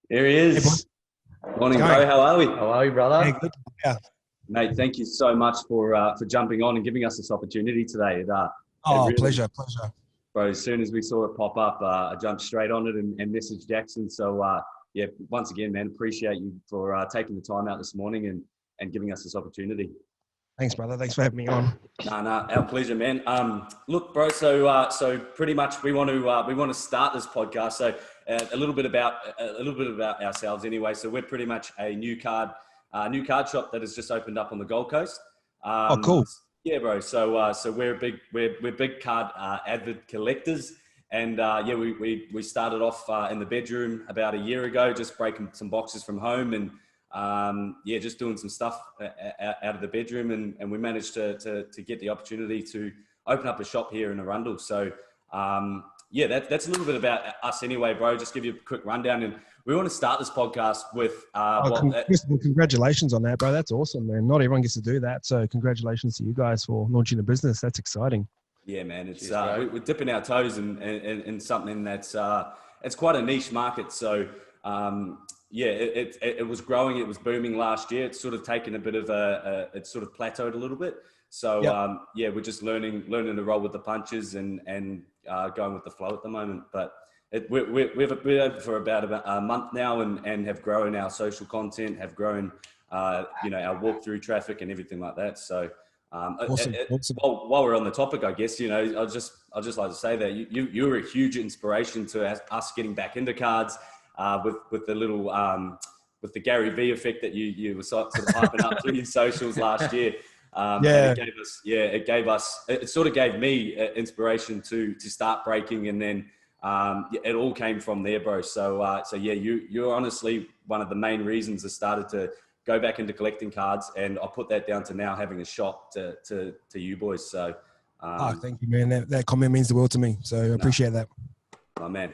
Here he Hey, is. Morning, bro. How are we? How are you, brother? Hey, good. Yeah. Mate, thank you so much for jumping on and giving us this opportunity today. Pleasure. Bro, as soon as we saw it pop up, I jumped straight on it and messaged Jackson. So, yeah, once again, man, appreciate you for taking the time out this morning and giving us this opportunity. Thanks, brother. Thanks for having me on. Nah, our pleasure, man. Look, bro. So pretty much we want to start this podcast. So a little bit about ourselves, anyway. So we're pretty much a new card shop that has just opened up on the Gold Coast. Cool. Yeah, bro. So we're big card avid collectors, and yeah, we started off in the bedroom about a year ago, just breaking some boxes from home and. Yeah, just doing some stuff out of the bedroom, and we managed to get the opportunity to open up a shop here in Arundel. So yeah, that's a little bit about us anyway, bro. Just give you a quick rundown, and we want to start this podcast with congratulations on that, bro. That's awesome, man. Not everyone gets to do that, so congratulations to you guys for launching a business. That's exciting. Yeah, man. It's we're dipping our toes in something that's it's quite a niche market. So yeah, it was growing. It was booming last year. It's sort of taken a bit of it's sort of plateaued a little bit. So yeah, we're just learning to roll with the punches and going with the flow at the moment. But we've been open for about a month now and have grown our social content, have grown our walkthrough traffic and everything like that. So Awesome. While we're on the topic, I guess I'd just like to say that you were a huge inspiration to us getting back into cards. With the little with the Gary V effect that you were sort of hyping up through your socials last year. Yeah. It sort of gave me inspiration to start breaking, and then it all came from there, bro. So yeah, you're honestly one of the main reasons I started to go back into collecting cards, and I'll put that down to now having a shop to you boys. So thank you, man. That comment means the world to me. So I appreciate that. Oh man,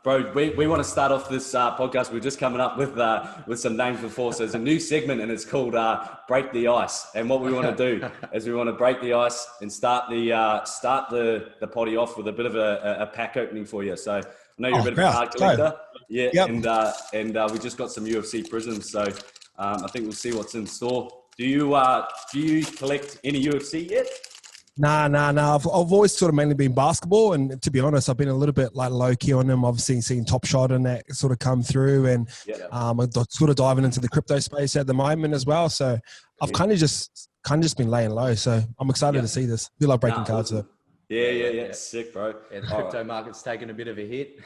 bro, we want to start off this podcast. We're just coming up with some names before. So there's a new segment, and it's called Break the Ice. And what we want to do is we want to break the ice and start the potty off with a bit of a pack opening for you. So I know you're a bit of a card collector, yeah, yep. And we just got some UFC Prizms. So I think we'll see what's in store. Do you collect any UFC yet? Nah. I've always sort of mainly been basketball, and to be honest, I've been a little bit like low key on them. Obviously, seen Top Shot and that sort of come through, and I'm sort of diving into the crypto space at the moment as well. So I've kind of just been laying low. So I'm excited to see this. I feel like breaking cards though. Yeah. Sick, bro. Yeah, the crypto market's taken a bit of a hit.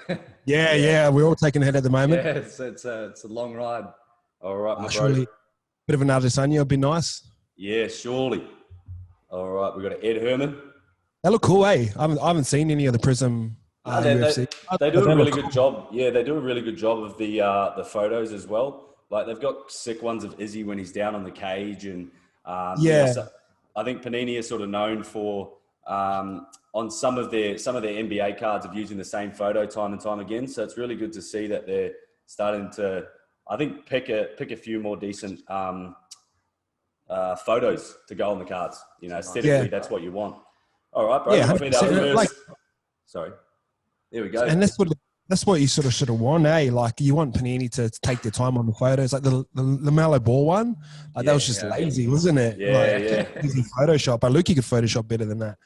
Yeah. We're all taking a hit at the moment. Yeah, it's a long ride. All right, my bro. Surely, bit of an Adesanya would be nice. Yeah, surely. All right, we've got Ed Herman. They look cool, eh? I haven't seen any of the Prizm UFC. They do a really good job. Yeah, they do a really good job of the photos as well. Like they've got sick ones of Izzy when he's down on the cage, and so I think Panini is sort of known for on some of their NBA cards of using the same photo time and time again. So it's really good to see that they're starting to, I think, pick a few more decent photos to go on the cards. Aesthetically, that's what you want. All right, bro. Yeah, sorry. There we go. And that's what you sort of should have won, eh? Like you want Panini to take their time on the photos, like the LaMelo Ball one. Like that was just lazy, wasn't it? Yeah. Easy Photoshop. But Lukey could Photoshop better than that.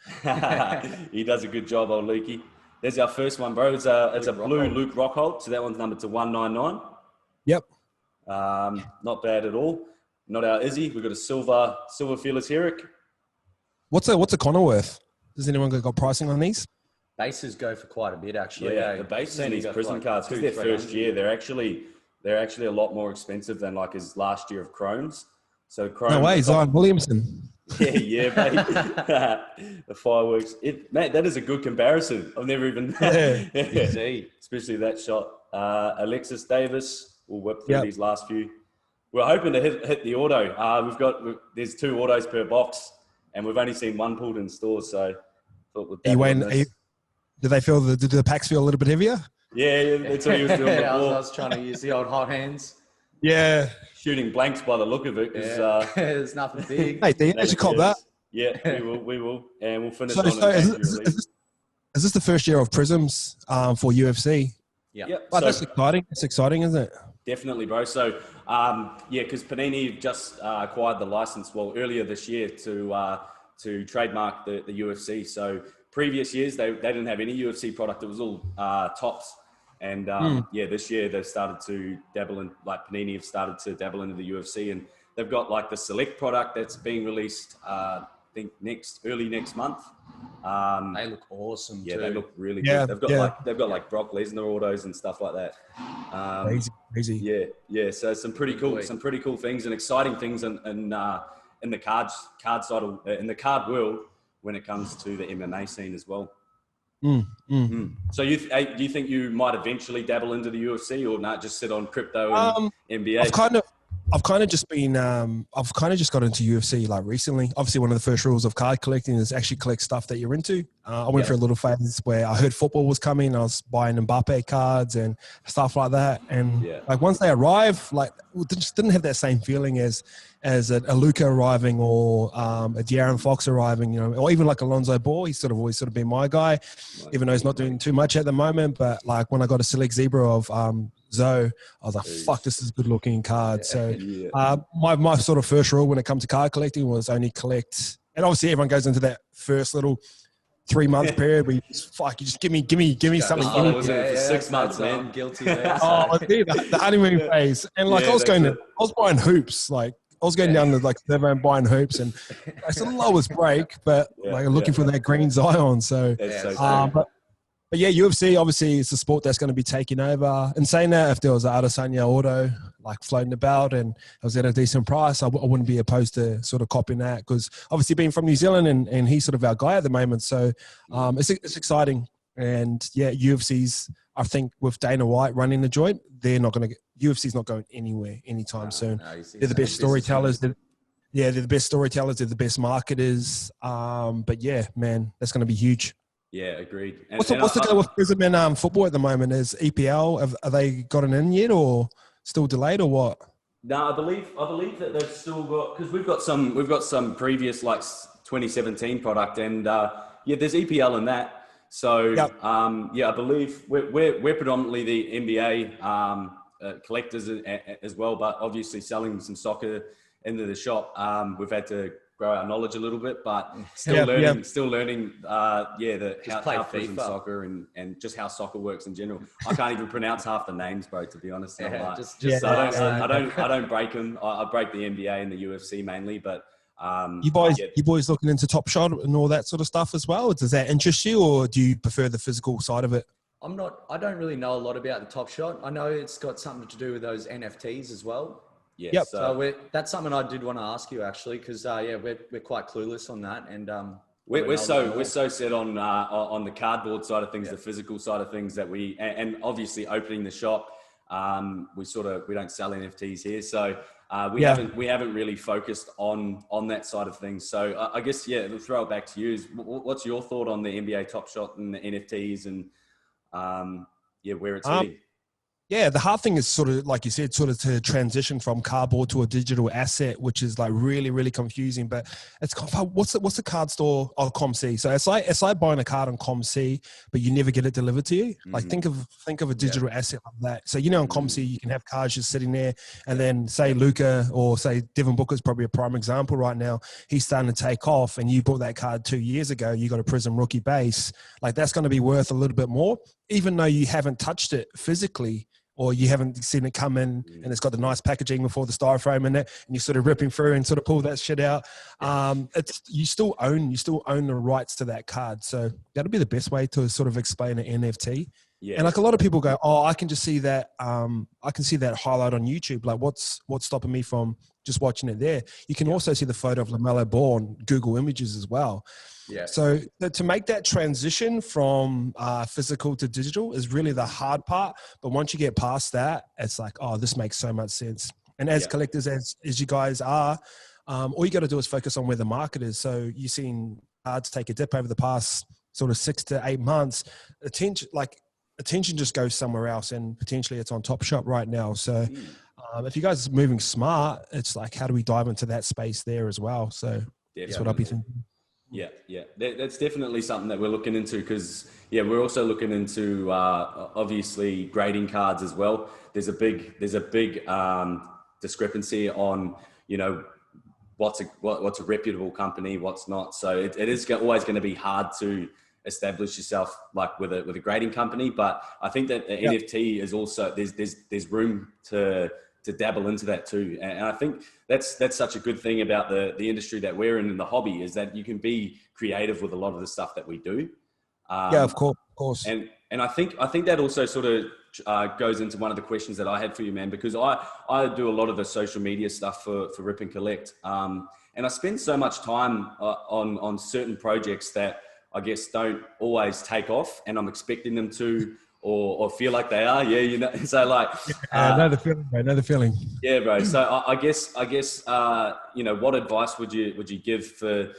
He does a good job, old Lukey. There's our first one, bro. It's a blue Luke Rockhold. So that one's numbered to 199. Yep. Not bad at all. Not our Izzy. We've got a silver Fearless Herrick. What's a Connor worth? Does anyone got pricing on these? Bases go for quite a bit, actually. Yeah, the bases in these Prizm cards, because their first year, they're actually a lot more expensive than like his last year of Chromes. So Chrome. No way, Zion Williamson. Yeah, mate. The fireworks. Mate, that is a good comparison. I've never even especially that shot. Alexis Davis will whip through these last few. We're hoping to hit the auto. There's 2 autos per box, and we've only seen 1 pulled in stores. So, thought did the packs feel a little bit heavier? Yeah, that's what he was doing before. I was trying to use the old hot hands. Yeah, shooting blanks by the look of it. There's nothing big. Hey, they actually caught that. Yeah, we will, and we'll finish is this the first year of Prizms for UFC? Yeah. Yep. But that's exciting. It's exciting, isn't it? Definitely, bro. So, because Panini just acquired the license, earlier this year to trademark the UFC. So previous years, they didn't have any UFC product. It was all tops. And this year they've started to dabble in, like Panini have started to dabble into the UFC, and they've got like the select product that's being released, I think early next month. They look awesome. Yeah, too. they look really Yeah, good. They've got like Brock Lesnar autos and stuff like that. Crazy. Yeah. So some pretty cool things and exciting things in the card side of, in the card world when it comes to the MMA scene as well. So do you think you might eventually dabble into the UFC, or not just sit on crypto and NBA? I've kind of just got into UFC like recently. Obviously, one of the first rules of card collecting is actually collect stuff that you're into. I went through a little phase where I heard football was coming. I was buying Mbappe cards and stuff like that. And like once they arrive, like it just didn't have that same feeling as a Luka arriving or a De'Aaron Fox arriving, you know, or even like Alonzo Ball. He's always been my guy, even though he's not doing too much at the moment. But like when I got a select zebra of Zoe, I was like, fuck, this is a good looking card. So my sort of first rule when it comes to card collecting was only collect, and obviously everyone goes into that first little 3-month period where you just give me something. I was in it for 6 months, man. I'm guilty there. The honeymoon phase. And like I was buying hoops, like I was going down to like Seven and buying hoops, and it's the lowest break, but looking for that green Zion. So, but yeah, UFC obviously it's a sport that's going to be taking over. And saying that, if there was an Adesanya auto like floating about and it was at a decent price, I wouldn't be opposed to sort of copying that, because obviously being from New Zealand and he's sort of our guy at the moment. So it's exciting. And yeah, UFC's, I think with Dana White running the joint, UFC's not going anywhere anytime soon. They're the best storytellers. They're the best storytellers. They're the best marketers. But yeah, man, that's going to be huge. Yeah, agreed. What's the go with Prizm and football at the moment? Is EPL, have they gotten in yet or still delayed or what? No, I believe that they've still got, because we've got some previous like 2017 product, and there's EPL in that. So I believe we're predominantly the NBA collectors as well, but obviously selling some soccer into the shop. We've had to grow our knowledge a little bit, but still learning how Prizm soccer and just how soccer works in general. I can't even pronounce half the names, bro, to be honest. I don't break them. I break the NBA and the UFC mainly, but you boys looking into Top Shot and all that sort of stuff as well? Does that interest you, or do you prefer the physical side of it? I don't really know a lot about the Top Shot. I know it's got something to do with those NFTs as well. Yes. Yep. So that's something I did want to ask you actually, because we're quite clueless on that, and we're so set on the cardboard side of things, the physical side of things, that and obviously opening the shop. We don't sell NFTs here, so we haven't really focused on that side of things. So I guess we'll throw it back to you. What's your thought on the NBA Top Shot and the NFTs and where it's heading? Yeah, the hard thing is sort of, like you said, sort of to transition from cardboard to a digital asset, which is like really, really confusing. But it's what's the card store? Oh, ComC. So it's like buying a card on ComC, but you never get it delivered to you. Like think of a digital asset like that. So on ComC you can have cards just sitting there, and then say Luka or say Devin Booker is probably a prime example right now. He's starting to take off, and you bought that card 2 years ago. You got a Prizm rookie base. Like that's going to be worth a little bit more, even though you haven't touched it physically, or you haven't seen it come in and it's got the nice packaging before the styrofoam in it, and you're sort of ripping through and sort of pull that shit out. You still own the rights to that card. So that'll be the best way to sort of explain an NFT. Yeah. And like a lot of people go, oh, I can just see that. I can see that highlight on YouTube. Like what's stopping me from just watching it there? You can also see the photo of LaMelo Ball on Google Images as well. Yeah. So to make that transition from physical to digital is really the hard part. But once you get past that, it's like, oh, this makes so much sense. And as collectors, as you guys are, all you got to do is focus on where the market is. So you've seen cards take a dip over the past sort of 6 to 8 months. Attention just goes somewhere else, and potentially it's on Top Shop right now. So if you guys are moving smart, it's like, how do we dive into that space there as well? So that's what I'll be thinking. Yeah, yeah, that's definitely something that we're looking into because we're also looking into obviously grading cards as well. There's a big discrepancy on what's a reputable company, what's not. So it is always going to be hard to establish yourself like with a grading company. But I think that the NFT is also there's room to dabble into that too. And I think that's such a good thing about the industry that we're in the hobby is that you can be creative with a lot of the stuff that we do. Of course. And I think that also sort of goes into one of the questions that I had for you, man, because I do a lot of the social media stuff for Rip and Collect. And I spend so much time on certain projects that I guess don't always take off, and I'm expecting them to, or feel like they are. Yeah, so like, know the feeling, bro. Know the feeling. Yeah, bro. So I guess what advice would you give for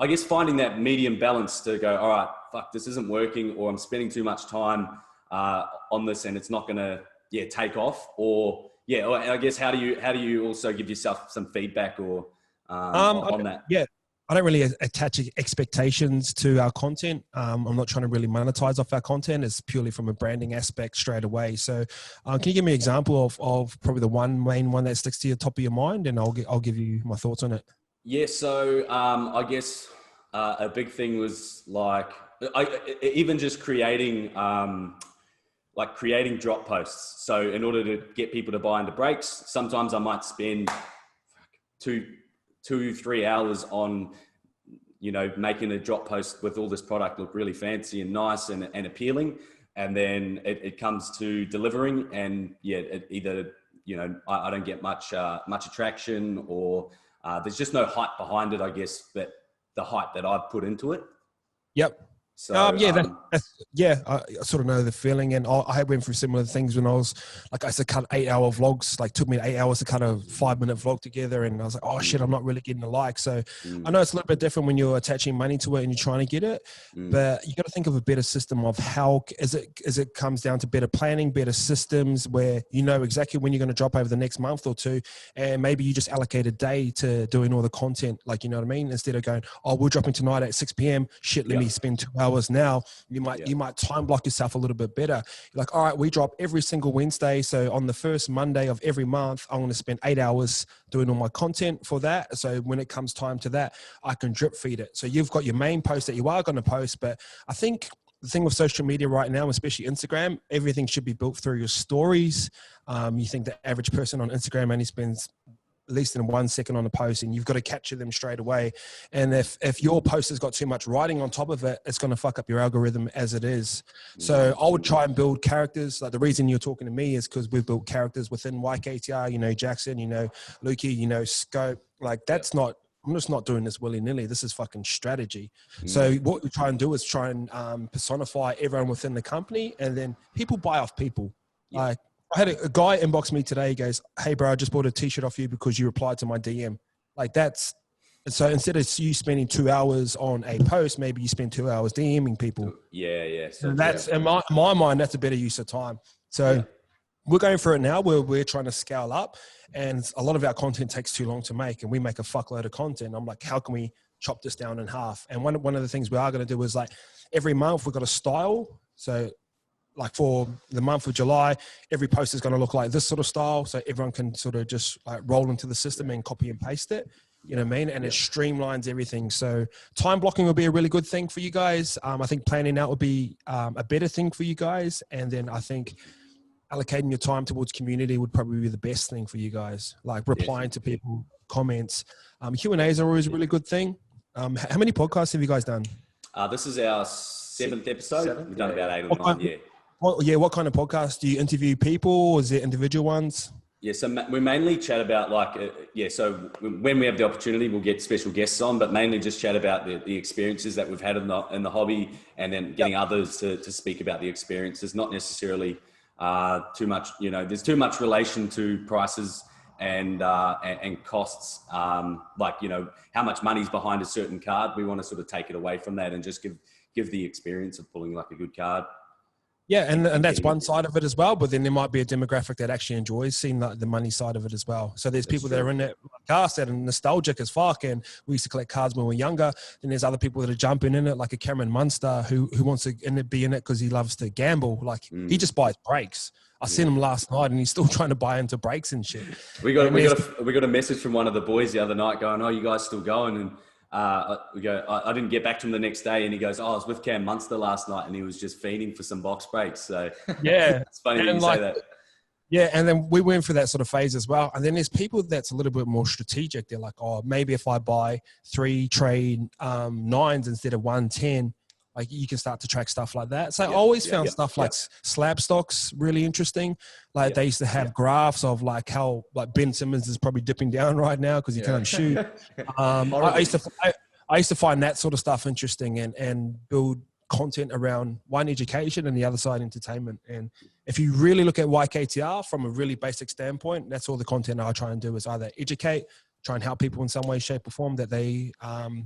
I guess finding that medium balance to go, all right, fuck, this isn't working, or I'm spending too much time on this and it's not gonna take off, or I guess how do you also give yourself some feedback or on that? Yeah, I don't really attach expectations to our content. I'm not trying to really monetize off our content. It's purely from a branding aspect straight away. So can you give me an example of probably the main one that sticks to your top of your mind, and I'll give you my thoughts on it. Yeah, so I guess a big thing was like even just creating creating drop posts. So in order to get people to buy into breaks, sometimes I might spend 2-3 hours on making a drop post with all this product look really fancy and nice and appealing, and then it comes to delivering, and either I don't get much attraction, or there's just no hype behind it, I guess, that the hype that I've put into it. Yep. So, I sort of know the feeling, and I went through similar things when I was like, I used to cut 8-hour vlogs. Like, took me 8 hours to cut a 5-minute vlog together, and I was like, oh shit, I'm not really getting the like. So I know it's a little bit different when you're attaching money to it and you're trying to get it, but you got to think of a better system of how is it comes down to better planning, better systems where you know exactly when you're going to drop over the next month or two, and maybe you just allocate a day to doing all the content, like, you know what I mean, instead of going, oh, we're dropping tonight at 6 p.m. Shit, let me spend 2 hours. Now you might time block yourself a little bit better. You're like, all right, we drop every single Wednesday, so on the first Monday of every month I'm going to spend 8 hours doing all my content for that, so when it comes time to that, I can drip feed it. So you've got your main post that you are going to post, but I think the thing with social media right now, especially Instagram, everything should be built through your stories. You think the average person on Instagram only spends at least in 1 second on a post, and you've got to capture them straight away. And if your post has got too much writing on top of it, it's going to fuck up your algorithm as it is. So I would try and build characters. Like, the reason you're talking to me is because we've built characters within YKTR, Jackson, Lukey, Scope. Like, that's not, I'm just not doing this willy-nilly. This is fucking strategy. So what we try and do is try and personify everyone within the company, and then people buy off people. Like, I had a guy inbox me today. He goes, hey, bro, I just bought a T-shirt off you because you replied to my DM. Like, that's – so instead of you spending 2 hours on a post, maybe you spend 2 hours DMing people. Yeah. So that's – in my mind, that's a better use of time. So we're going through it now. We're trying to scale up, and a lot of our content takes too long to make, and we make a fuckload of content. I'm like, how can we chop this down in half? And one of the things we are going to do is, like, every month we've got a style. So – like, for the month of July, every post is going to look like this sort of style, so everyone can sort of just like roll into the system and copy and paste it. You know what I mean? And it streamlines everything. So time blocking will be a really good thing for you guys. I think planning out would be a better thing for you guys. And then I think allocating your time towards community would probably be the best thing for you guys. Like, replying to people, comments. Q&As are always a really good thing. How many podcasts have you guys done? This is our 7th episode. We've done about 8 or 9, what kind of podcast? Do you interview people, or is it individual ones? Yeah, so we mainly chat about so when we have the opportunity, we'll get special guests on, but mainly just chat about the experiences that we've had in the hobby, and then getting others to speak about the experiences, not necessarily too much, there's too much relation to prices and costs, how much money's behind a certain card. We want to sort of take it away from that and just give the experience of pulling like a good card. Yeah, and that's one side of it as well. But then there might be a demographic that actually enjoys seeing the money side of it as well. So there's people that are in it like us that are nostalgic as fuck, and we used to collect cards when we were younger. Then there's other people that are jumping in it, like a Cameron Munster who wants to be in it because he loves to gamble. Like he just buys breaks. I seen him last night, and he's still trying to buy into breaks and shit. We got a message from one of the boys the other night going, "Oh, you guys still going?" And we go, I didn't get back to him the next day, and he goes, "Oh, I was with Cam Munster last night, and he was just feeding for some box breaks." So yeah, it's funny that you say that. Yeah, and then we went through that sort of phase as well. And then there's people that's a little bit more strategic. They're like, "Oh, maybe if I buy 3 trade 9s instead of 110, like you can start to track stuff like that." So I always found stuff like slab stocks really interesting. Like they used to have graphs of like how like Ben Simmons is probably dipping down right now because he can't shoot. I used to find that sort of stuff interesting and build content around one, education, and the other side, entertainment. And if you really look at YKTR from a really basic standpoint, that's all the content I try and do is either educate, try and help people in some way, shape or form that they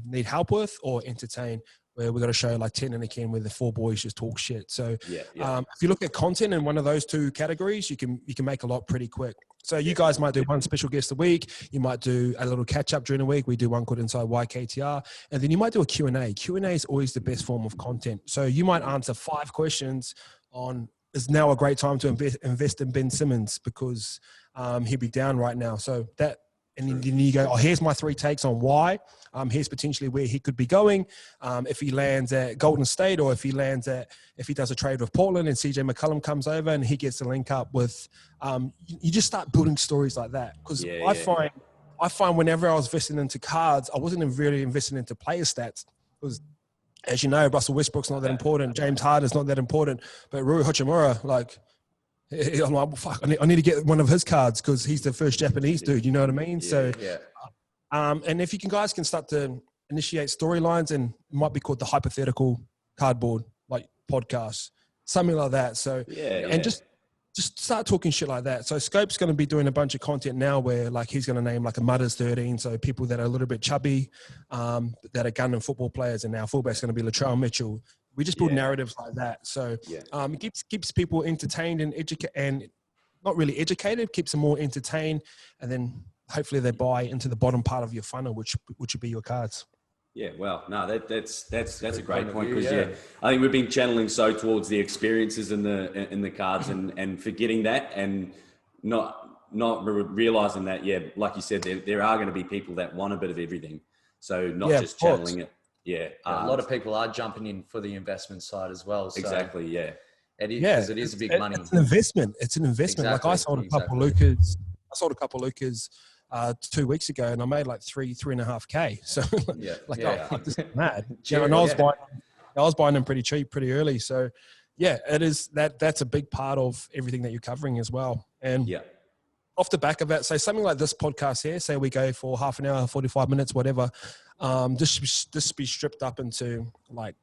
need help with, or entertain, where we've got to show like 10 and a can where the 4 boys just talk shit. So if you look at content in one of those 2 categories, you can make a lot pretty quick. So you guys might do one special guest a week. You might do a little catch up during the week. We do one called Inside YKTR. And then you might do a Q&A. Q&A is always the best form of content. So you might answer 5 questions on, is now a great time to invest in Ben Simmons because he'd be down right now. So that, and then you go, oh, here's my 3 takes on why. Here's potentially where he could be going. If he lands at Golden State, or if he does a trade with Portland and CJ McCollum comes over and he gets to link up with, you just start building stories like that. Because I find whenever I was investing into cards, I wasn't really investing into player stats. Because as you know, Russell Westbrook's not that important. James Harden's not that important. But Rui Hachimura, like, I'm like, well, fuck, I need to get one of his cards because he's the first Japanese dude. You know what I mean? And if you guys can start to initiate storylines, and it might be called the hypothetical cardboard like podcast, something like that. So and just start talking shit like that. So Scope's going to be doing a bunch of content now where like he's going to name like a Mudders 13. So people that are a little bit chubby, that are gun and football players, and now fullback's going to be Latrell Mitchell. We just build narratives like that. So it keeps people entertained and not really educated, keeps them more entertained. And then hopefully they buy into the bottom part of your funnel, which would be your cards. Yeah, well, no, that's a great point because I think we've been channeling so towards the experiences in the cards and forgetting that and not realizing that, like you said, there are going to be people that want a bit of everything. So not just channeling it. A lot of people are jumping in for the investment side as well. So exactly. Because it is a big money. It's an investment. Exactly, like I sold a couple of Lucas 2 weeks ago, and I made like 3.5K. So fuck, this is mad. And I was buying them pretty cheap, pretty early. So it is that's a big part of everything that you're covering as well. And off the back of that, say something like this podcast here, say we go for half an hour, 45 minutes, whatever, just be stripped up into like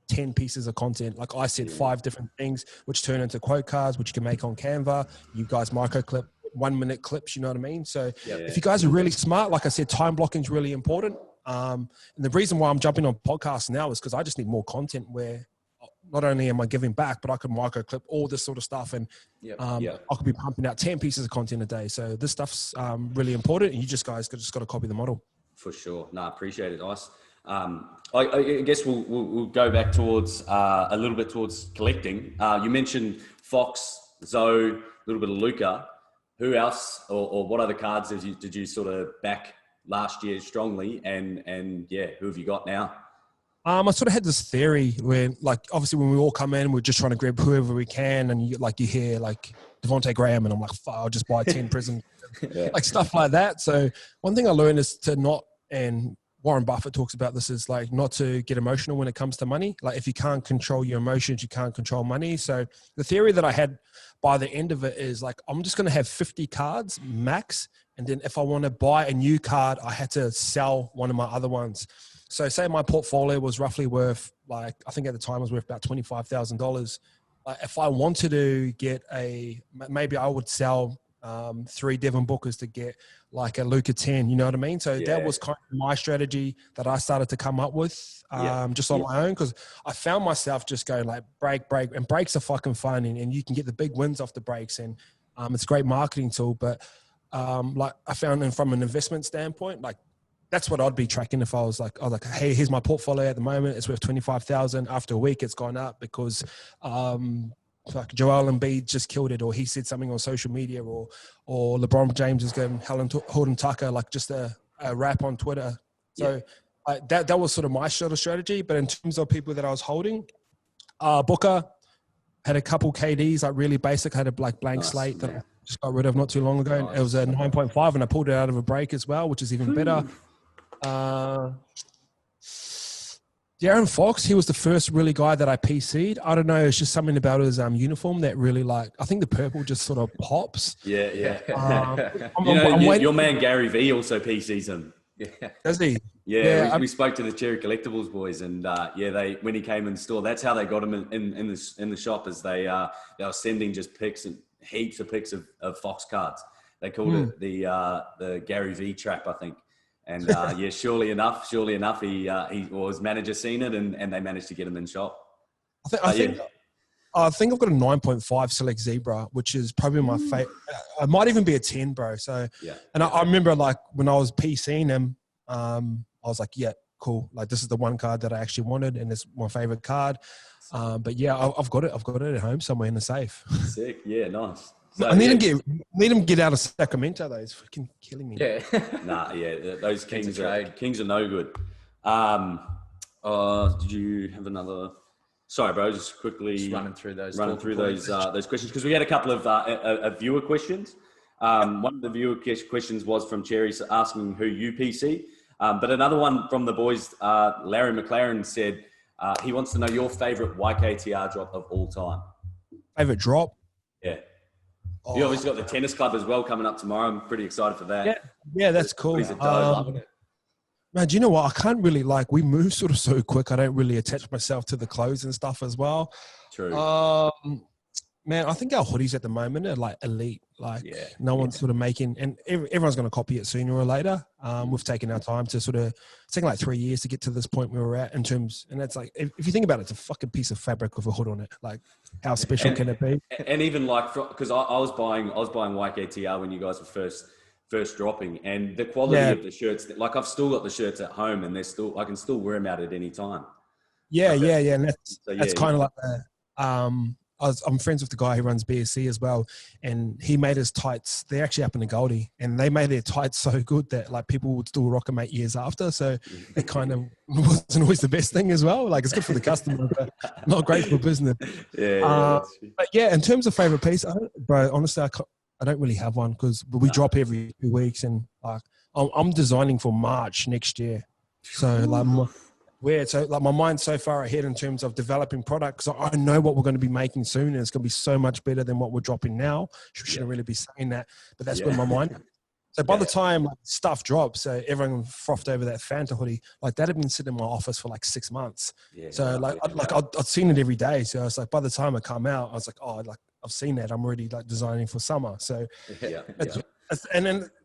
10 pieces of content. Like I said, 5 different things, which turn into quote cards, which you can make on Canva. You guys microclip 1-minute clips, you know what I mean? So if you guys are really smart, like I said, time blocking is really important. And the reason why I'm jumping on podcasts now is because I just need more content where not only am I giving back, but I can microclip all this sort of stuff. And I could be pumping out 10 pieces of content a day. So this stuff's really important. And you guys just got to copy the model. For sure. No, I appreciate it, Ice. I guess we'll go back towards a little bit towards collecting. You mentioned Fox, Zoe, a little bit of Luca. Who else or what other cards did you sort of back last year strongly? And who have you got now? I sort of had this theory where, like, obviously when we all come in, we're just trying to grab whoever we can. And you hear like Devontae Graham and I'm like, fuck, I'll just buy 10 Prizm, like stuff like that. So one thing I learned is to not, and Warren Buffett talks about this, is like not to get emotional when it comes to money. Like if you can't control your emotions, you can't control money. So the theory that I had by the end of it is like, I'm just going to have 50 cards max. And then if I want to buy a new card, I had to sell one of my other ones. So say my portfolio was roughly worth, like, I think at the time it was worth about $25,000. If I wanted to get maybe I would sell 3 Devon Bookers to get like a Luca 10, you know what I mean? So that was kind of my strategy that I started to come up with just on my own, because I found myself just going like break, and breaks are fucking fun, and you can get the big wins off the breaks, and it's a great marketing tool. But like I found from an investment standpoint, like that's what I'd be tracking if I was like, hey, here's my portfolio at the moment. It's worth 25,000. After a week, it's gone up because like Joel Embiid just killed it, or he said something on social media, or LeBron James is going Horton Tucker, like just a rap on Twitter. So that was sort of my sort of strategy. But in terms of people that I was holding, Booker had a couple KDs, like really basic, had a like blank slate that I just got rid of not too long ago. And it was a 9.5, and I pulled it out of a break as well, which is even better. De'Aaron Fox, he was the first really guy that I PC'd. I don't know, it's just something about his uniform that really like, I think the purple just sort of pops. Yeah. Your man Gary V also PCs him. Yeah. Does he? Yeah, we spoke to the Cherry Collectibles boys, and they when he came in the store, that's how they got him in the shop, as they were sending just pics and heaps of pics of Fox cards. They called it the Gary V trap, I think. And surely enough, his manager seen it, and they managed to get him in shop. I think I've got a 9.5 Select Zebra, which is probably my favorite. It might even be a 10, bro. So, and I remember like when I was PCing him, I was like, yeah, cool. Like this is the one card that I actually wanted, and it's my favorite card. But yeah, I've got it at home somewhere in the safe. Sick. Yeah, nice. So, I need him to get out of Sacramento though. He's freaking killing me. Yeah. Those Kings are no good. Did you have another? Sorry, bro. Just quickly running through those questions, because we had a couple of viewer questions. One of the viewer questions was from Cherry asking who you PC, but another one from the boys, Larry McLaren, said he wants to know your favorite YKTR drop of all time. Favorite drop? Yeah. You obviously got the tennis club as well coming up tomorrow. I'm pretty excited for that. Yeah, that's cool. Man, do you know what? I can't really, like, we move sort of so quick. I don't really attach myself to the clothes and stuff as well. True. Man, I think our hoodies at the moment are like elite. Like no one's sort of making, and everyone's going to copy it sooner or later. We've taken our time to sort of, it's taken like 3 years to get to this point where we're at in terms, and it's like, if you think about it, it's a fucking piece of fabric with a hood on it. Like how special can it be? And even like, because I was buying YKTR when you guys were first dropping, and the quality of the shirts, like I've still got the shirts at home, and I can still wear them out at any time. And that's kind of like I'm friends with the guy who runs BSC as well, and he made his tights. They're actually up in the Goldie, and they made their tights so good that like people would still rock them 8 years after. So it kind of wasn't always the best thing as well. Like it's good for the customer, but not great for business. But yeah, in terms of favorite piece, honestly, I don't really have one, because we drop every 2 weeks, and like I'm designing for March next year. So like my mind's so far ahead in terms of developing products. So I know what we're going to be making soon, and it's going to be so much better than what we're dropping now. Shouldn't really be saying that, but that's where my mind. So by the time like, stuff drops, so everyone frothed over that Fanta hoodie, like that had been sitting in my office for like 6 months. So I'd seen it every day. So I was like, by the time it come out, I was like, I've seen that. I'm already like designing for summer. So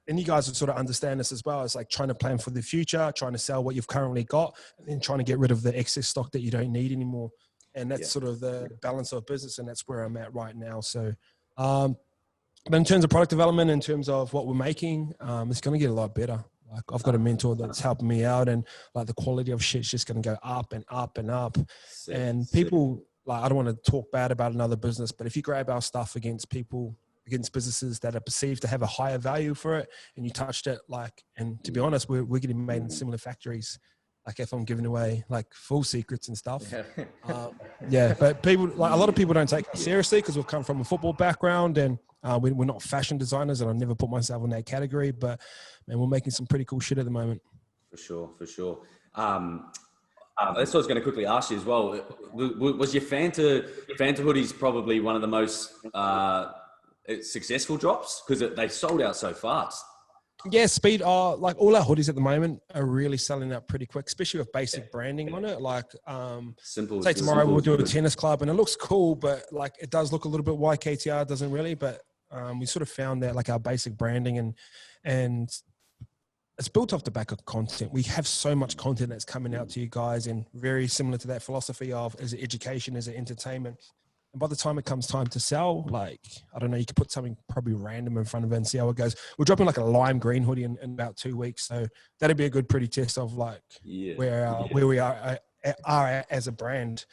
and you guys would sort of understand this as well. It's like trying to plan for the future, trying to sell what you've currently got, and then trying to get rid of the excess stock that you don't need anymore. And that's sort of the balance of business, and that's where I'm at right now. So, but in terms of product development, in terms of what we're making, it's going to get a lot better. Like I've got a mentor that's helping me out, and like the quality of shit's just going to go up and up and up. And people, like, I don't want to talk bad about another business, but if you grab our stuff against businesses that are perceived to have a higher value for it, and you touched it, like, and to be honest, we're getting made in similar factories. Like if I'm giving away like full secrets and stuff. But people, like a lot of people don't take it seriously because we've come from a football background, and we're not fashion designers, and I never put myself in that category, but man, we're making some pretty cool shit at the moment. For sure. That's what I was going to quickly ask you as well. Was your Fanta hoodies probably one of the most successful drops, because they sold out so fast? Yeah, speed. Like all our hoodies at the moment are really selling out pretty quick, especially with basic branding on it. Like, simple. Say tomorrow we'll do a tennis club, and it looks cool, but like it does look a little bit YKTR, doesn't really. But we sort of found that like our basic branding and it's built off the back of content. We have so much content that's coming out to you guys, and very similar to that philosophy of, is it education, is it entertainment? And by the time it comes time to sell, like, I don't know, you could put something probably random in front of it and see how it goes. We're dropping like a lime green hoodie in about 2 weeks. So that'd be a good pretty test of like where we are as a brand.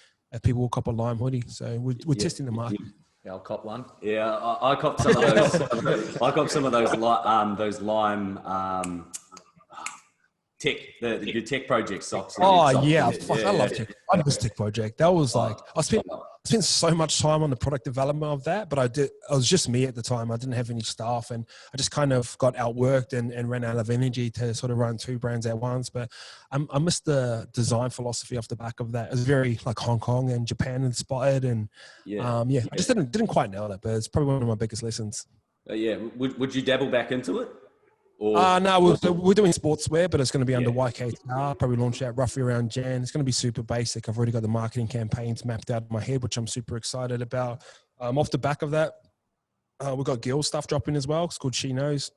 People will cop a lime hoodie. So we're testing the market. Yeah, I'll cop one. Yeah, I copped some of those. I copped some of those lime tech, the tech project socks. Oh yeah, I love tech. I love this tech project. That was like, I spent so much time on the product development of that, but it was just me at the time. I didn't have any staff, and I just kind of got outworked and ran out of energy to sort of run 2 brands at once. But I missed the design philosophy off the back of that. It was very like Hong Kong and Japan inspired, and I just didn't quite nail it. But it's probably one of my biggest lessons. Would you dabble back into it? No, we're doing sportswear, but it's going to be under YKTR. Probably launch that roughly around Jan. It's going to be super basic. I've already got the marketing campaigns mapped out in my head, which I'm super excited about. Off the back of that, we've got Gil stuff dropping as well. It's called She Knows.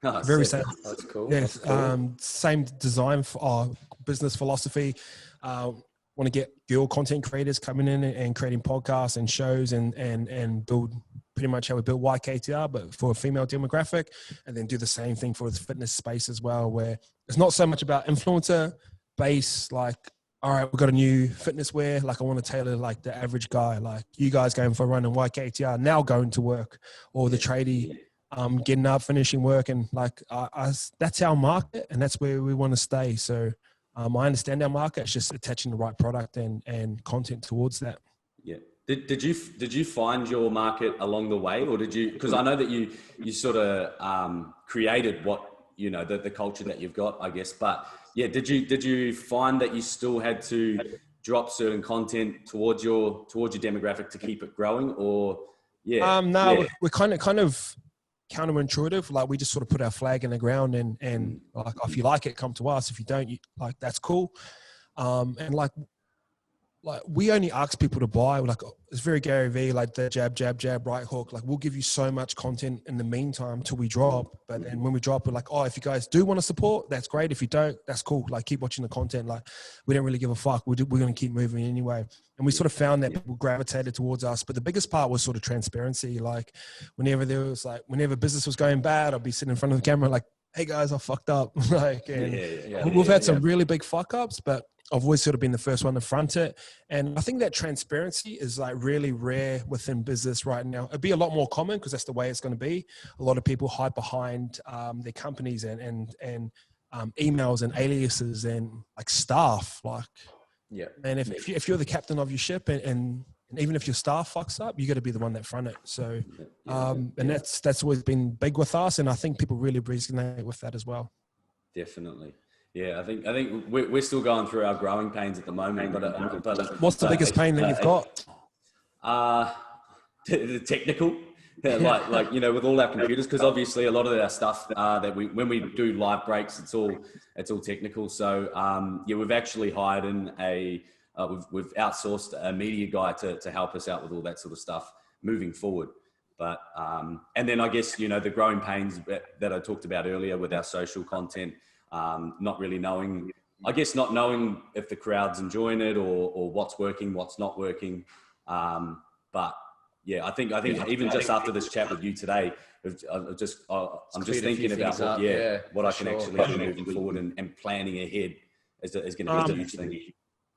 Oh, very same. That's cool. Yeah, That's cool. Same design for business philosophy. Want to get Gil content creators coming in and creating podcasts and shows and build pretty much how we built YKTR, but for a female demographic, and then do the same thing for the fitness space as well, where it's not so much about influencer base, like, all right, we've got a new fitness wear, like I want to tailor like the average guy, like you guys going for a run in YKTR, now going to work, or the tradie getting up, finishing work, and like that's our market, and that's where we want to stay. So I understand our market, it's just attaching the right product and content towards that. Yeah. Did you find your market along the way, or did you? Because I know that you sort of created what the culture that you've got, I guess. But yeah, did you find that you still had to drop certain content towards your demographic to keep it growing, or we're kind of counterintuitive. Like we just sort of put our flag in the ground and like, if you like it, come to us. If you don't, like that's cool. And like we only ask people to buy, like it's very Gary V, like the jab, right hook. Like we'll give you so much content in the meantime till we drop. But then when we drop, we're like, oh, if you guys do want to support, that's great. If you don't, that's cool. Like keep watching the content. Like we don't really give a fuck. We're going to keep moving anyway. And we sort of found that people gravitated towards us. But the biggest part was sort of transparency. Like whenever business was going bad, I'd be sitting in front of the camera like, hey guys, I fucked up. We've had some really big fuck ups, but I've always sort of been the first one to front it. And I think that transparency is like really rare within business right now. It'd be a lot more common because that's the way it's going to be. A lot of people hide behind their companies and emails and aliases and like staff. And if you're the captain of your ship and even if your staff fucks up, you got to be the one that front it. So, and that's always been big with us. And I think people really resonate with that as well. Definitely. Yeah, I think we're still going through our growing pains at the moment. But what's the biggest pain that you've got? The technical, like with all our computers, because obviously a lot of our stuff that when we do live breaks, it's all technical. So we've actually hired in we've outsourced a media guy to help us out with all that sort of stuff moving forward. But and then I guess the growing pains that I talked about earlier with our social content. Not really knowing, not knowing if the crowd's enjoying it or what's working, what's not working. But yeah, I think even just after this chat with you today, I'm just thinking about what I can actually do moving forward and planning ahead is going to be a huge thing.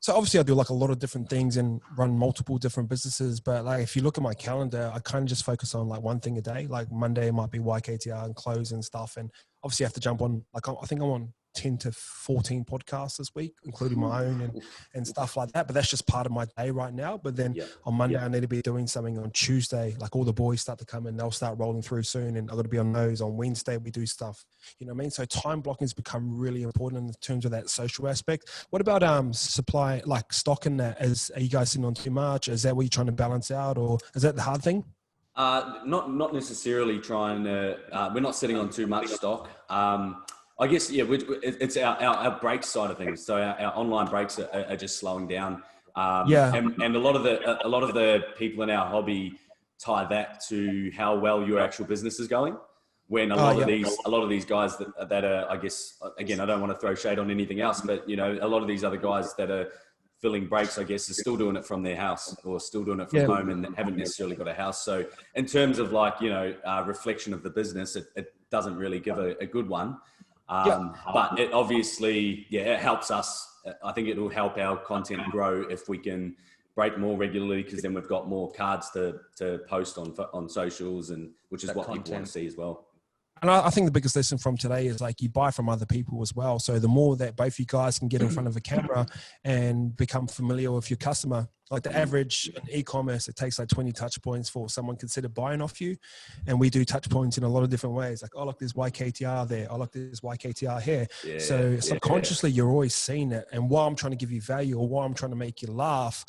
So obviously I do like a lot of different things and run multiple different businesses, but like if you look at my calendar, I kind of just focus on like one thing a day. Like Monday might be YKTR and close and stuff. And obviously I have to jump on, like I think I'm on 10 to 14 podcasts this week, including my own and stuff like that. But that's just part of my day right now. But then on Monday, I need to be doing something. On Tuesday, like all the boys start to come in, they'll start rolling through soon. And I've got to be on those. On Wednesday, we do stuff, you know what I mean? So time blocking has become really important in terms of that social aspect. What about supply, like stock in that? Are you guys sitting on too much? Is that what you're trying to balance out, or is that the hard thing? Not necessarily trying to, we're not sitting on too much stock. I guess, it's our breaks side of things. So our online breaks are just slowing down. And a lot of the people in our hobby tie that to how well your actual business is going. When a lot of these guys that are, I guess, again, I don't want to throw shade on anything else, but you know, a lot of these other guys that are filling breaks, I guess, are still doing it from their house or still doing it from home and haven't necessarily got a house. So in terms of like, you know, reflection of the business, it doesn't really give a good one. But it obviously, it helps us. I think it will help our content grow if we can break more regularly, because then we've got more cards to post on socials, and which is that what content people want to see as well. And I think the biggest lesson from today is like you buy from other people as well. So the more that both you guys can get in front of a camera and become familiar with your customer, like the average in e-commerce, it takes like 20 touch points for someone consider buying off you. And we do touch points in a lot of different ways. Like, oh, look, there's YKTR there. Oh, look, there's YKTR here. So subconsciously you're always seeing it. And while I'm trying to give you value or while I'm trying to make you laugh,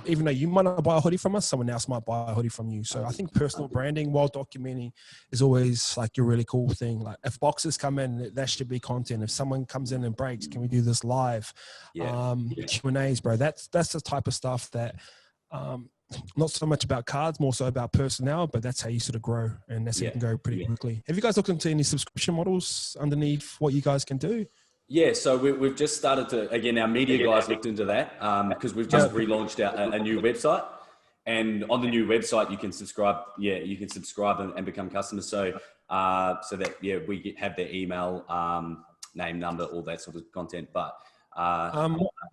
even though you might not buy a hoodie from us, someone else might buy a hoodie from you. So I think personal branding while documenting is always like a really cool thing. Like if boxes come in, that should be content. If someone comes in and breaks, can we do this live? Q&As, bro. That's the type of stuff that not so much about cards, more so about personnel, but that's how you sort of grow, and that's how you can go pretty quickly. Have you guys looked into any subscription models underneath what you guys can do? Yeah, so we've just started to, again, our media guys looked into that because we've just relaunched a new website, and on the new website you can subscribe. Yeah, you can subscribe and become customers. So so that we have their email, name, number, all that sort of content, but.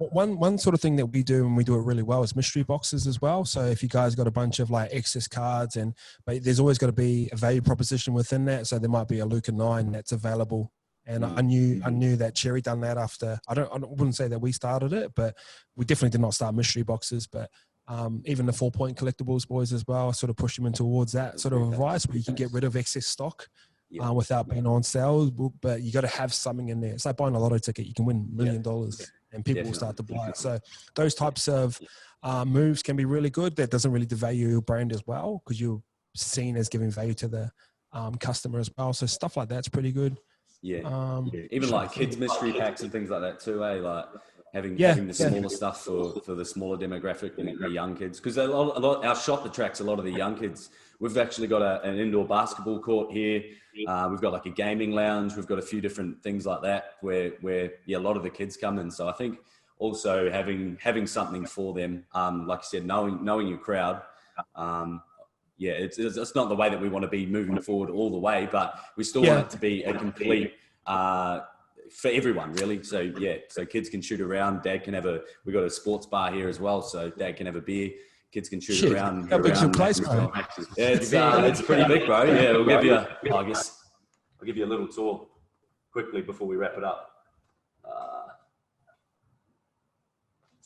One sort of thing that we do, and we do it really well, is mystery boxes as well. So if you guys got a bunch of like excess cards, but there's always got to be a value proposition within that. So there might be a Luca 9 that's available. And I knew that Cherry done that after. I wouldn't say that we started it, but we definitely did not start mystery boxes. But even the 4-point collectibles boys as well, sort of push them in towards that sort of advice where you can get rid of excess stock. Without being on sale, but you got to have something in there. It's like buying a lotto ticket. You can win $1 million and people will start to buy it. So those types of moves can be really good. That doesn't really devalue your brand as well, because you're seen as giving value to the customer as well. So stuff like that's pretty good. Even like kids mystery packs and things like that too, like having the smaller stuff for the smaller demographic and the young kids, because a lot our shop attracts a lot of the young kids. We've actually got an indoor basketball court here. We've got like a gaming lounge. We've got a few different things like that where a lot of the kids come in. So I think also having something for them, like you said, knowing your crowd. It's not the way that we want to be moving forward all the way, but we still want it to be a complete for everyone, really. So so kids can shoot around. Dad can we've got a sports bar here as well, so Dad can have a beer. Kids can shoot around. How big's your place, bro? It's pretty big, bro. Yeah, we'll give you. I'll give you a little tour quickly before we wrap it up.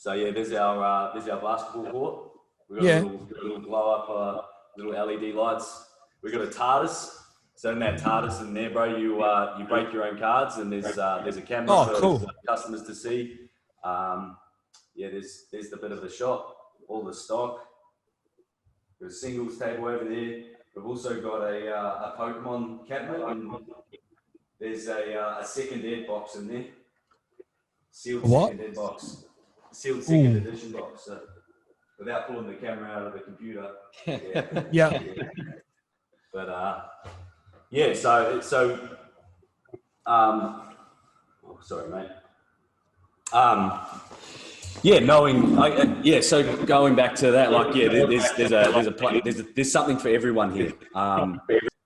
There's our basketball court. We've got a little glow up, little LED lights. We've got a TARDIS. So in that TARDIS in there, bro, you break your own cards, and there's a camera for customers to see. There's the bit of the shop, all the stock. There's a singles table over there. We've also got a Pokemon cabinet, and there's a second ed box in there. Sealed second ed box. Sealed second edition box. So without pulling the camera out of the computer. But sorry, mate. So going back to that, there's something for everyone here.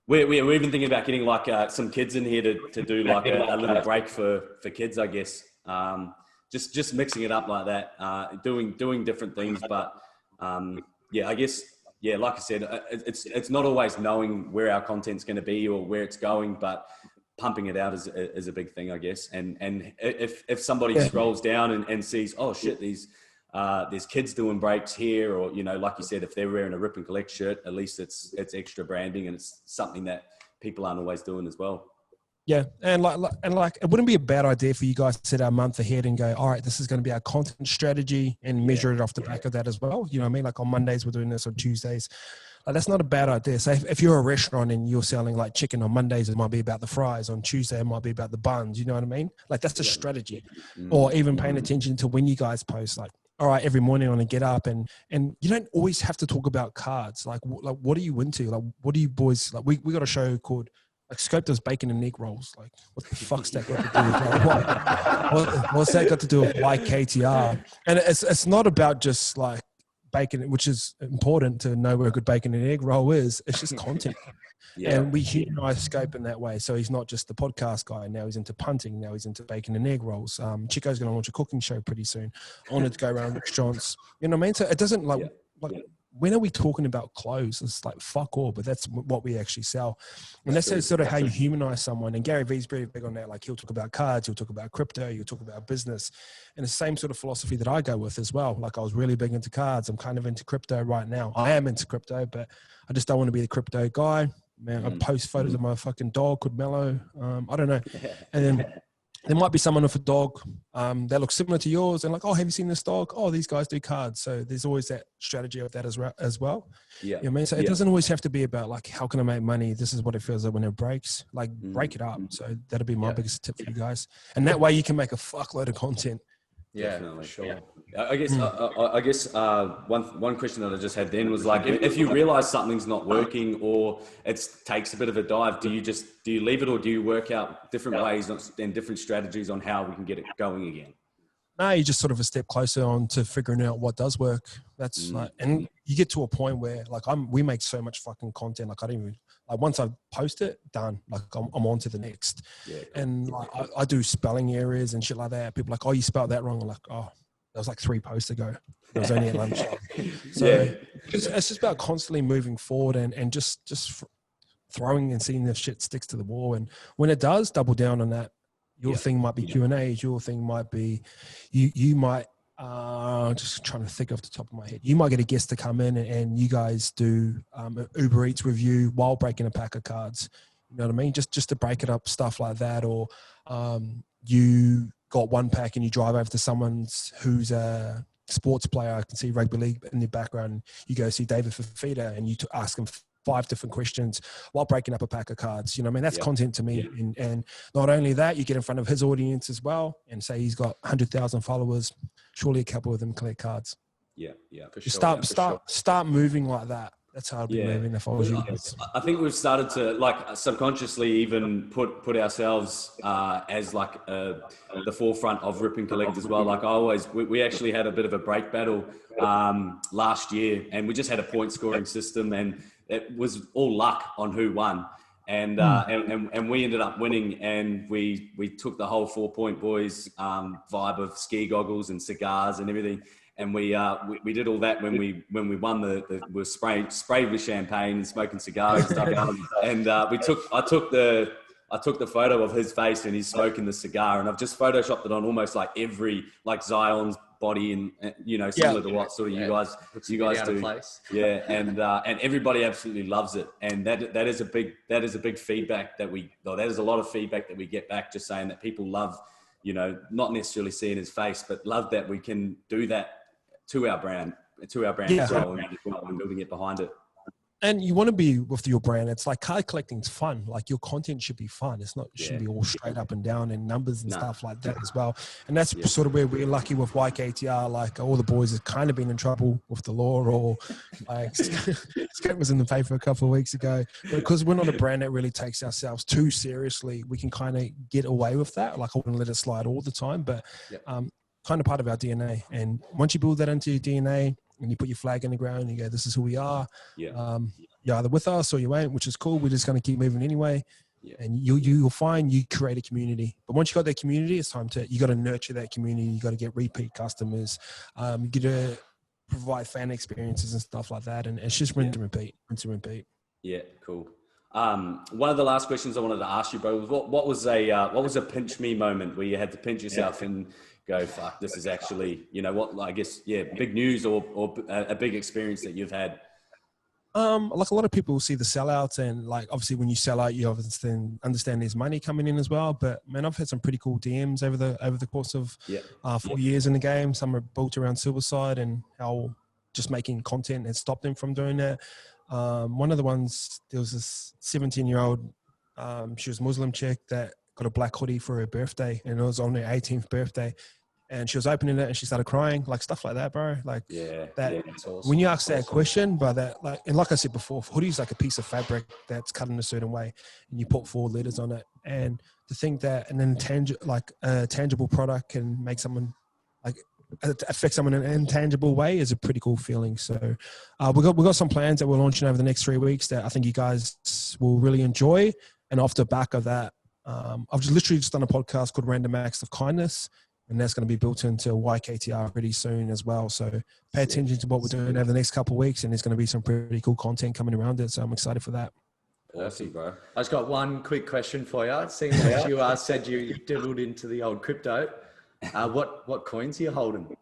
We're even thinking about getting like some kids in here to do like a little break for kids, I guess. Just mixing it up like that, doing different things, but I guess. Yeah, like I said, it's not always knowing where our content's going to be or where it's going, but pumping it out is a big thing, I guess. And if somebody scrolls down and sees, oh shit, there's kids doing breaks here, or like you said, if they're wearing a Rip and Collect shirt, at least it's extra branding, and it's something that people aren't always doing as well. Yeah, and like it wouldn't be a bad idea for you guys to set our month ahead and go, all right, this is going to be our content strategy, and measure it off the back of that as well. You know what I mean? Like on Mondays, we're doing this, on Tuesdays. Like, that's not a bad idea. So if you're a restaurant and you're selling like chicken on Mondays, it might be about the fries. On Tuesday, it might be about the buns. You know what I mean? Like that's a strategy. Or even paying attention to when you guys post. Like all right, every morning when I get up, and you don't always have to talk about cards. Like what are you into? Like, what do you boys like? We got a show called like Scope does bacon and egg rolls. Like, what the fuck's that got to do with like, what's that got to do with YKTR? And it's not about just like bacon, which is important to know where a good bacon and egg roll is. It's just content. Yeah. And we humanize Scope in that way. So he's not just the podcast guy. Now he's into punting. Now he's into bacon and egg rolls. Chico's going to launch a cooking show pretty soon. I wanted to go around restaurants. You know what I mean? So it doesn't like when are we talking about clothes? It's like fuck all, but that's what we actually sell. And that's sort of how you humanize someone. And Gary Vee's very big on that. Like he'll talk about cards, he'll talk about crypto, he'll talk about business. And the same sort of philosophy that I go with as well. Like I was really big into cards. I'm kind of into crypto right now. I am into crypto, but I just don't want to be the crypto guy. Man, I post photos of my fucking dog called Mello. I don't know. And then there might be someone with a dog that looks similar to yours and like, oh, have you seen this dog? Oh, these guys do cards. So there's always that strategy of that as well. Yeah. You know what I mean? So it doesn't always have to be about like, how can I make money? This is what it feels like when it breaks. Like break it up. So that'll be my biggest tip for you guys. And that way you can make a fuckload of content. Yeah, definitely. Sure. Yeah. I guess one question that I just had then was like, if you realize something's not working or it takes a bit of a dive, do you leave it or do you work out different ways and different strategies on how we can get it going again? No, you're just sort of a step closer on to figuring out what does work. That's like, and you get to a point where like we make so much fucking content. Like I don't even like once I post it, done. Like I'm on to the next. Yeah, cool. And like I do spelling errors and shit like that. People are like, oh, you spelled that wrong. I'm like, oh, that was like 3 posts ago. It was only at lunch. So it's just about constantly moving forward and just throwing and seeing if shit sticks to the wall. And when it does, double down on that. Your thing might be Q&As. Your thing might be, you might, just trying to think off the top of my head. You might get a guest to come in and you guys do an Uber Eats review while breaking a pack of cards. You know what I mean? Just to break it up, stuff like that. Or you got one pack and you drive over to someone's who's a sports player. I can see rugby league in the background. You go see David Fafita and you ask him 5 different questions while breaking up a pack of cards. You know what I mean? That's content to me. And not only that, you get in front of his audience as well and say he's got 100,000 followers. Surely a couple of them collect cards. Yeah. For sure. Start moving like that. That's how I'd be moving if I was you guys. I think we've started to like subconsciously even put ourselves as like the forefront of rip and collect as well. Like we actually had a bit of a break battle last year and we just had a point scoring system and it was all luck on who won. And we ended up winning and we took the whole 4 Point Boys vibe of ski goggles and cigars and everything. And we did all that when we won we were sprayed with champagne and smoking cigars and stuff. And I took the photo of his face and he's smoking the cigar, and I've just photoshopped it on almost like every like Zion's body and similar to what sort of you guys do. Yeah, and everybody absolutely loves it, and that is a big feedback that is a lot of feedback that we get back, just saying that people love, not necessarily seeing his face, but love that we can do that to our brand as well, and building it behind it. And you want to be with your brand. It's like card collecting's fun. Like your content should be fun. It shouldn't be all straight up and down and numbers and stuff like that as well. And that's sort of where we're lucky with YKTR. Like all the boys have kind of been in trouble with the law, or like Skate was in the paper a couple of weeks ago. But because we're not a brand that really takes ourselves too seriously, we can kind of get away with that. Like I wouldn't let it slide all the time, but kind of part of our DNA. And once you build that into your DNA, and you put your flag in the ground and you go, this is who we are. You're either with us or you ain't, which is cool. We're just going to keep moving anyway. And you'll find you create a community. But once you got that community, it's time you got to nurture that community. You got to get repeat customers. You got to provide fan experiences and stuff like that. And it's just rinse and repeat. Yeah, cool. One of the last questions I wanted to ask you, bro, was what was a pinch me moment where you had to pinch yourself and go, fuck, this is actually, I guess, big news or a big experience that you've had? Like a lot of people will see the sellouts, and like, obviously when you sell out, you obviously understand there's money coming in as well. But man, I've had some pretty cool DMs over the course of 4 years in the game. Some are built around Silverside and how just making content has stopped them from doing that. One of the ones, there was this 17-year-old, she was a Muslim chick that got a black hoodie for her birthday, and it was on her 18th birthday. and she was opening it and she started crying, like stuff like that, bro. Like that's awesome. When you ask that question, but that, like, and like I said before, hoodie's like a piece of fabric that's cut in a certain way, and you put 4 letters on it, and to think that an tangible product can make someone like affect someone in an intangible way is a pretty cool feeling. So we got some plans that we're launching over the next 3 weeks that I think you guys will really enjoy. And off the back of that, I've just done a podcast called Random Acts of Kindness, and that's going to be built into YKTR pretty soon as well. So pay attention to what we're doing over the next couple of weeks, and there's going to be some pretty cool content coming around it. So I'm excited for that. Awesome, bro. I just got one quick question for you. It seems like you said you dabbled into the old crypto. What coins are you holding?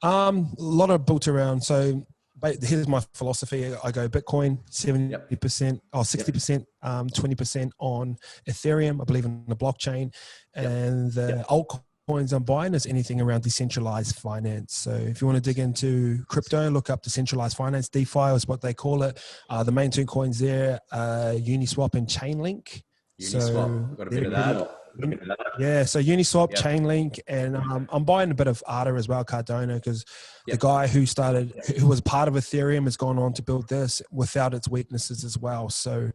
A lot of built around. So here's my philosophy. I go Bitcoin 70% or 60%, 20% on Ethereum. I believe in the blockchain, and the altcoins I'm buying is anything around decentralized finance. So if you want to dig into crypto, look up decentralized finance. DeFi is what they call it. The main 2 coins there, Uniswap and Chainlink. Uniswap, got a bit of that. Yeah, so Uniswap, Chainlink, and I'm buying a bit of ADA as well, Cardano, because the guy who was part of Ethereum has gone on to build this without its weaknesses as well. So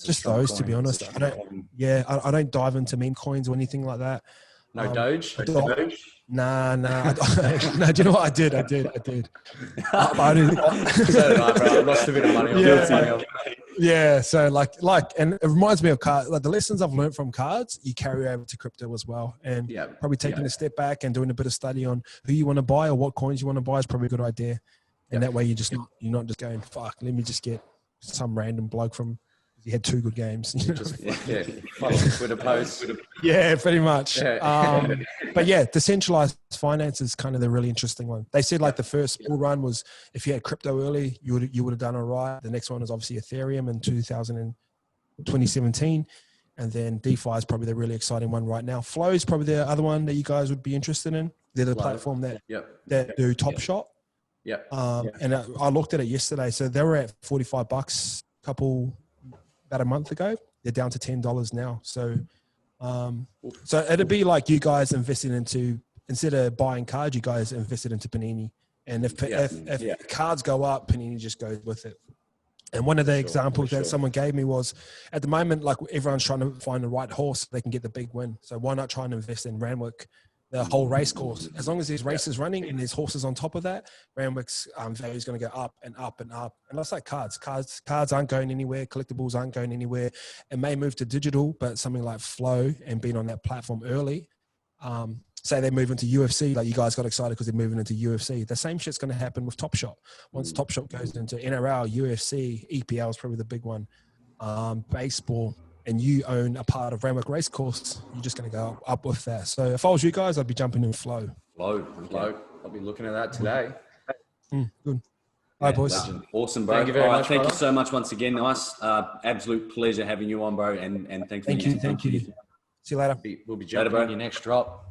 just those, to be honest. I don't dive into meme coins or anything like that. No Doge? Nah. No, do you know what I did? I did. I lost a bit of money. Yeah, so like, and it reminds me of cards. Like the lessons I've learned from cards, you carry over to crypto as well. And probably taking a step back and doing a bit of study on who you want to buy or what coins you want to buy is probably a good idea. And that way you're not just going, fuck, let me just get some random bloke from. He had 2 good games. With a post. Yeah, pretty much. But yeah, decentralized finance is kind of the really interesting one. They said like the first bull run was if you had crypto early, you would have done all right. The next one is obviously Ethereum in 2017. And then DeFi is probably the really exciting one right now. Flow is probably the other one that you guys would be interested in. They're the platform that do Top Shot. And I looked at it yesterday. So they were at $45 about a month ago. They're down to $10 now. So it'd be like you guys invested into, instead of buying cards, you guys invested into Panini. And if cards go up, Panini just goes with it. And one of the examples that someone gave me was, at the moment, like everyone's trying to find the right horse so they can get the big win. So why not try and invest in Randwick, the whole race course? As long as there's races running and there's horses on top of that, Randwick's value is going to go up and up and up. And that's like cards. Cards aren't going anywhere. Collectibles aren't going anywhere. It may move to digital, but something like Flow and being on that platform early, say they move into UFC, like you guys got excited because they're moving into UFC. The same shit's going to happen with Top Shot. Once Top Shot goes into NRL, UFC, EPL is probably the big one, baseball, and you own a part of Randwick Racecourse, you're just going to go up with that. So if I was you guys, I'd be jumping in Flow. Flow. I'll be looking at that today. Good. All right, boys. Awesome, bro. Thank you very much. Thank you so much once again. Nice. Absolute pleasure having you on, bro. And thanks. Thank you. See you later. We'll be jumping on your next drop.